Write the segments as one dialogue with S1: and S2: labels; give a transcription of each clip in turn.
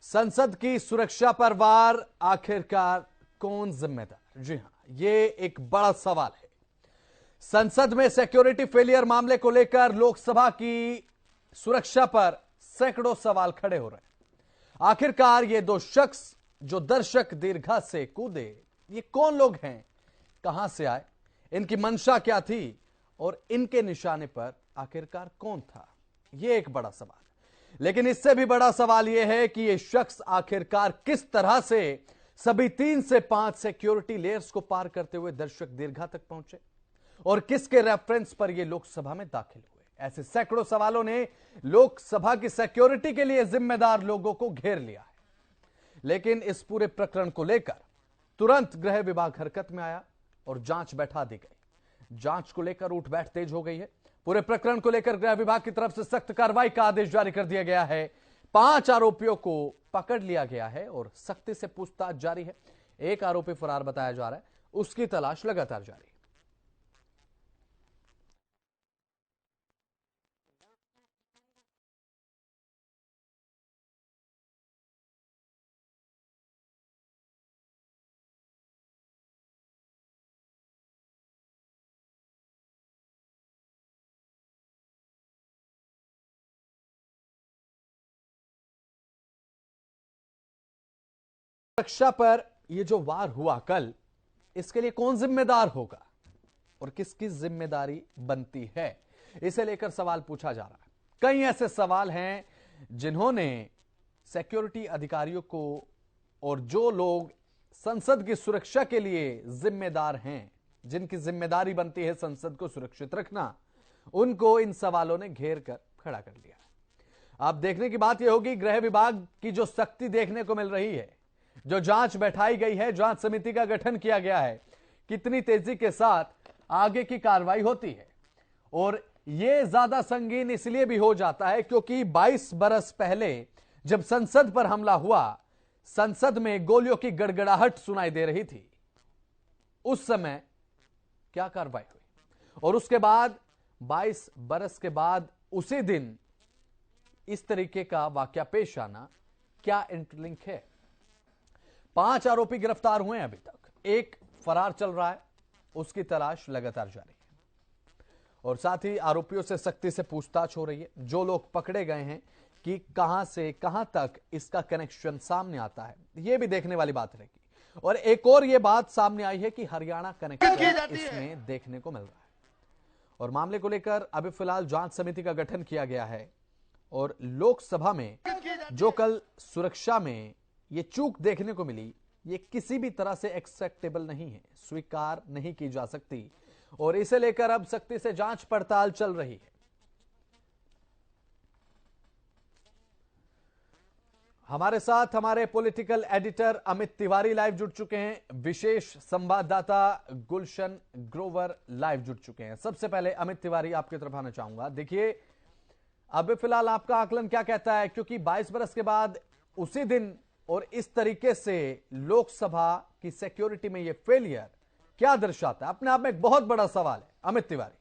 S1: संसद की सुरक्षा पर वार, आखिरकार कौन जिम्मेदार? जी हां, ये एक बड़ा सवाल है। संसद में सिक्योरिटी फेलियर मामले को लेकर लोकसभा की सुरक्षा पर सैकड़ों सवाल खड़े हो रहे हैं। आखिरकार ये दो शख्स जो दर्शक दीर्घा से कूदे, ये कौन लोग हैं, कहां से आए, इनकी मंशा क्या थी और इनके निशाने पर आखिरकार कौन था? यह एक बड़ा सवाल। लेकिन इससे भी बड़ा सवाल यह है कि यह शख्स आखिरकार किस तरह से सभी 3 से 5 सिक्योरिटी लेयर्स को पार करते हुए दर्शक दीर्घा तक पहुंचे और किसके रेफरेंस पर यह लोकसभा में दाखिल हुए। ऐसे सैकड़ों सवालों ने लोकसभा की सिक्योरिटी के लिए जिम्मेदार लोगों को घेर लिया है। लेकिन इस पूरे प्रकरण को लेकर तुरंत गृह विभाग हरकत में आया और जांच बैठा दी गई। जांच को लेकर उठ बैठ तेज हो गई है। पूरे प्रकरण को लेकर गृह विभाग की तरफ से सख्त कार्रवाई का आदेश जारी कर दिया गया है। 5 आरोपियों को पकड़ लिया गया है और सख्ती से पूछताछ जारी है। एक आरोपी फरार बताया जा रहा है, उसकी तलाश लगातार जारी है। सुरक्षा पर यह जो वार हुआ कल, इसके लिए कौन जिम्मेदार होगा और किसकी जिम्मेदारी बनती है, इसे लेकर सवाल पूछा जा रहा है। कई ऐसे सवाल हैं जिन्होंने सिक्योरिटी अधिकारियों को और जो लोग संसद की सुरक्षा के लिए जिम्मेदार हैं, जिनकी जिम्मेदारी बनती है संसद को सुरक्षित रखना, उनको इन सवालों ने घेर कर खड़ा कर लिया है। अब देखने की बात यह होगी गृह विभाग की जो सख्ती देखने को मिल रही है, जो जांच बैठाई गई है, जांच समिति का गठन किया गया है, कितनी तेजी के साथ आगे की कार्रवाई होती है। और यह ज्यादा संगीन इसलिए भी हो जाता है क्योंकि 22 बरस पहले जब संसद पर हमला हुआ, संसद में गोलियों की गड़गड़ाहट सुनाई दे रही थी। उस समय क्या कार्रवाई हुई और उसके बाद 22 बरस के बाद उसी दिन इस तरीके का वाकया पेश आना, क्या इंटरलिंक है? 5 आरोपी गिरफ्तार हुए हैं अभी तक, एक फरार चल रहा है, उसकी तलाश लगातार जारी है और साथ ही आरोपियों से सख्ती से पूछताछ हो रही है। जो लोग पकड़े गए हैं कि कहां से कहां तक इसका कनेक्शन सामने आता है, यह भी देखने वाली बात रहेगी। और एक और यह बात सामने आई है कि हरियाणा कनेक्शन इसमें देखने को मिल रहा है और मामले को लेकर अभी फिलहाल जांच समिति का गठन किया गया है। और लोकसभा में जो कल सुरक्षा में ये चूक देखने को मिली, ये किसी भी तरह से एक्सेप्टेबल नहीं है, स्वीकार नहीं की जा सकती और इसे लेकर अब सख्ती से जांच पड़ताल चल रही है। हमारे साथ हमारे political editor Amit Tiwari live जुड़ चुके हैं, विशेष संवाददाता गुलशन ग्रोवर लाइव जुड़ चुके हैं। सबसे पहले अमित तिवारी, आपकी तरफ आना चाहूंगा। देखिए, अभी फिलहाल आपका आकलन क्या कहता है, क्योंकि 22 बरस के बाद उसी दिन और इस तरीके से लोकसभा की सिक्योरिटी में यह फेलियर क्या दर्शाता है? अपने आप में एक बहुत बड़ा सवाल है। अमित तिवारी।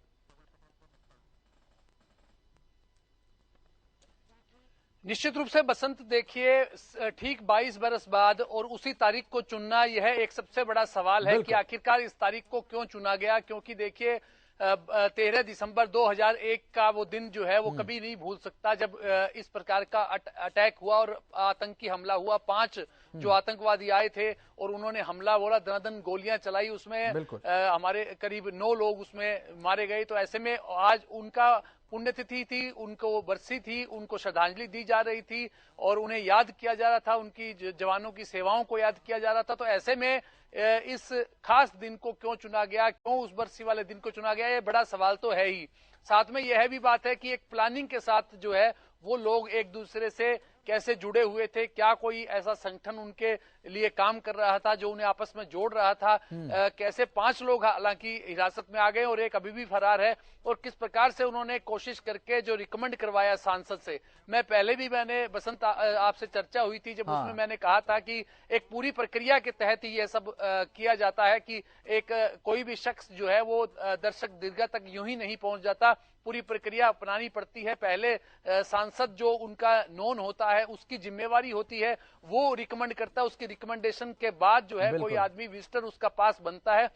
S2: निश्चित रूप से बसंत, देखिए, ठीक 22 बरस बाद और उसी तारीख को चुनना, यह एक सबसे बड़ा सवाल है कि आखिरकार इस तारीख को क्यों चुना गया। क्योंकि देखिए, 13 दिसंबर 2001 का वो दिन जो है वो कभी नहीं भूल सकता, जब इस प्रकार का अटैक हुआ और आतंकी हमला हुआ। 5 जो आतंकवादी आए थे और उन्होंने हमला बोला, दनादन गोलियां चलाई, उसमें हमारे करीब 9 लोग उसमें मारे गए। तो ऐसे में आज उनका पुण्यतिथि थी, उनको बरसी थी, उनको श्रद्धांजलि दी जा रही थी और उन्हें याद किया जा रहा था, उनकी जवानों की सेवाओं को याद किया जा रहा था। तो ऐसे में इस खास दिन को क्यों चुना गया, क्यों उस बरसी वाले दिन को चुना गया, ये बड़ा सवाल तो है ही। साथ में यह भी बात है कि एक प्लानिंग के साथ जो है वो लोग एक दूसरे से कैसे जुड़े हुए थे, क्या कोई ऐसा संगठन उनके लिए काम कर रहा था जो उन्हें आपस में जोड़ रहा था। कैसे 5 लोग हालांकि हिरासत में आ गए और एक अभी भी फरार है, और किस प्रकार से उन्होंने कोशिश करके जो रिकमेंड करवाया सांसद से। मैं पहले भी, मैंने बसंत आपसे चर्चा हुई थी जब उसमें मैंने कहा था कि एक पूरी प्रक्रिया के तहत ही यह सब किया जाता है कि एक कोई भी शख्स जो है वो दर्शक दीर्घा तक यूं ही नहीं पहुंच जाता। पूरी प्रक्रिया अपनानी पड़ती है। पहले सांसद जो उनका नोन होता है उसकी जिम्मेवारी होती है, वो रिकमेंड करता है, उसकी रिकमेंडेशन के बाद जो है कोई आदमी विजिटर उसका पास बनता है।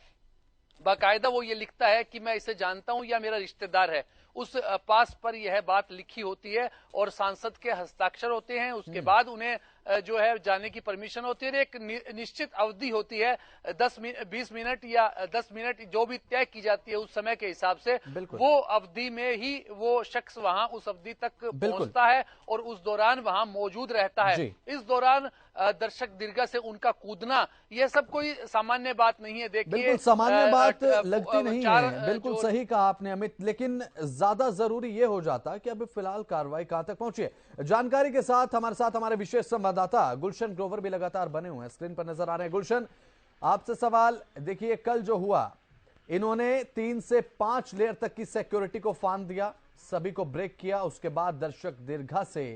S2: बाकायदा वो ये लिखता है कि मैं इसे जानता हूं या मेरा रिश्तेदार है, उस पास पर यह बात लिखी होती है और सांसद के हस्ताक्षर होते हैं। उसके बाद उन्हें जो है जाने की परमिशन होती है। एक निश्चित अवधि होती है, 20 मिनट या 10 मिनट जो भी तय की जाती है उस समय के हिसाब से, वो अवधि में ही वो शख्स वहां उस अवधि तक पहुंचता है और उस दौरान वहां मौजूद रहता है। इस दौरान दर्शक दीर्घा से उनका कूदना यह सब कोई सामान्य बात नहीं है। देखिए,
S1: बिल्कुल सामान्य बात लगती नहीं है, बिल्कुल सही कहा आपने अमित, लेकिन ज्यादा जरूरी यह हो जाता कि अभी फिलहाल कार्रवाई कहां तक पहुंची है। जानकारी के साथ हमारे विशेष संवाददाता गुलशन ग्रोवर भी लगातार बने हुए हैं, स्क्रीन पर नजर आ रहे हैं। गुलशन, आपसे सवाल, देखिए कल जो हुआ, इन्होंने 3 से 5 लेयर तक की सिक्योरिटी को फांद दिया, सभी को ब्रेक किया, उसके बाद दर्शक दीर्घा से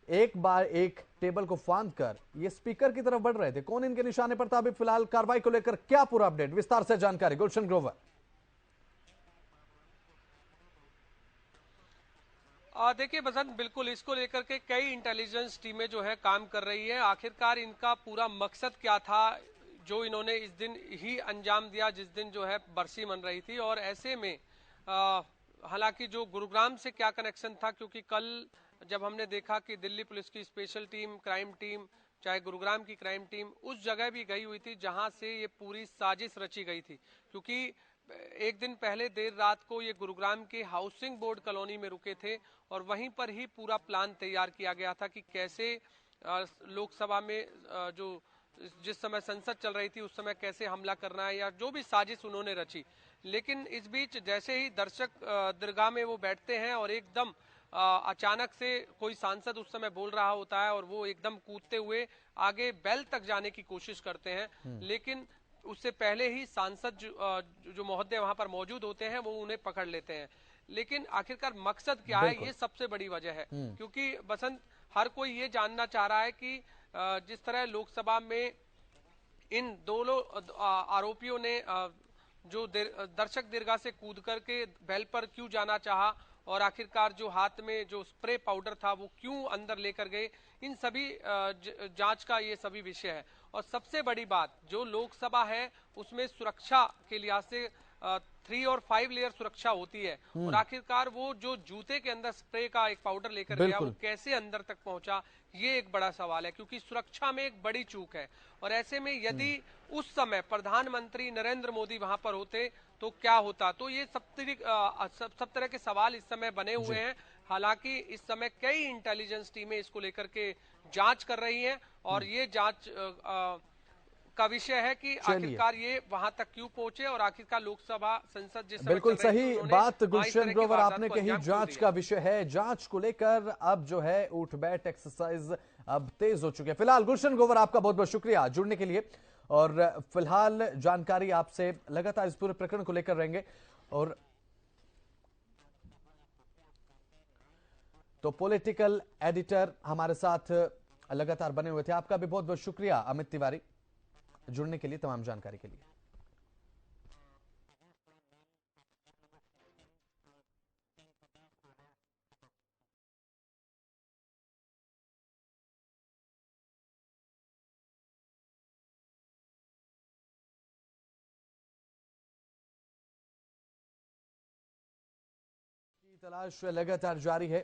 S1: एक बार एक टेबल को फांद कर ये स्पीकर की तरफ बढ़ रहे थे। कौन इनके निशाने पर था? अभी फिलहाल कार्रवाई को लेकर क्या पूरा अपडेट, विस्तार से जानकारी गुलशन ग्रोवर।
S3: देखिए बसंत, बिल्कुल इसको लेकर के कई इंटेलिजेंस टीमें जो है काम कर रही है। आखिरकार इनका पूरा मकसद क्या था जो इन्होंने इस दिन ही अंजाम दिया जिस दिन जो है बरसी मन रही थी। और ऐसे में हालांकि जो गुरुग्राम से क्या कनेक्शन था, क्योंकि कल जब हमने देखा कि दिल्ली पुलिस की स्पेशल टीम, क्राइम टीम, चाहे गुरुग्राम की क्राइम टीम उस जगह भी गई हुई थी जहां से ये पूरी साजिश रची गई थी। क्योंकि एक दिन पहले देर रात को ये गुरुग्राम के हाउसिंग बोर्ड कॉलोनी में रुके थे और वहीं पर ही पूरा प्लान तैयार किया गया था कि कैसे लोकसभा में जो जिस समय संसद चल रही थी उस समय कैसे हमला करना है, या जो भी साजिश उन्होंने रची। लेकिन इस बीच जैसे ही दर्शक दरगाह में वो बैठते हैं और एकदम अचानक से कोई सांसद उस समय बोल रहा होता है और वो एकदम कूदते हुए आगे बेल तक जाने की कोशिश करते हैं। लेकिन उससे पहले ही सांसद जो महोदय वहां पर मौजूद होते हैं वो उन्हें पकड़ लेते हैं। लेकिन आखिरकार मकसद क्या है, ये सबसे बड़ी वजह है। क्योंकि बसंत, हर कोई ये जानना चाह रहा है कि जिस तरह लोकसभा में इन दोनों आरोपियों ने जो दर्शक दीर्घा से कूद करके बेल पर क्यों जाना चाहा और आखिरकार जो हाथ में जो स्प्रे पाउडर था वो क्यों अंदर लेकर गए, इन सभी जांच का ये सभी विषय है। और सबसे बड़ी बात, जो लोकसभा है उसमें सुरक्षा के लिहाज से 3 और 5 लेयर सुरक्षा होती है। और आखिरकार वो जो जूते के अंदर स्प्रे का एक पाउडर लेकर गया वो कैसे अंदर तक पहुंचा, ये एक बड़ा सवाल है। क्योंकि सुरक्षा में एक बड़ी चूक है। और ऐसे में यदि उस समय प्रधानमंत्री नरेंद्र मोदी वहां पर होते तो क्या होता, तो ये सब तरह के सवाल इस समय बने हुए हैं। हालांकि इस समय कई इंटेलिजेंस टीमें इसको लेकर के जांच कर रही हैं और ये जांच का विषय है कि आखिरकार ये वहां तक क्यों पहुंचे और आखिरकार लोकसभा संसद जिस समय
S1: बिल्कुल सही बात गुलशन ग्रोवर आपने कही, जांच का विषय है। जांच को लेकर अब जो है उठ बैठ एक्सरसाइज अब तेज हो चुके हैं। फिलहाल गुलशन ग्रोवर आपका बहुत बहुत शुक्रिया जुड़ने के लिए, और फिलहाल जानकारी आपसे लगातार इस पूरे प्रकरण को लेकर रहेंगे। और तो पॉलिटिकल एडिटर हमारे साथ लगातार बने हुए थे। आपका भी बहुत बहुत शुक्रिया अमित तिवारी जुड़ने के लिए, तमाम जानकारी के लिए। तलाश लगातार जारी है।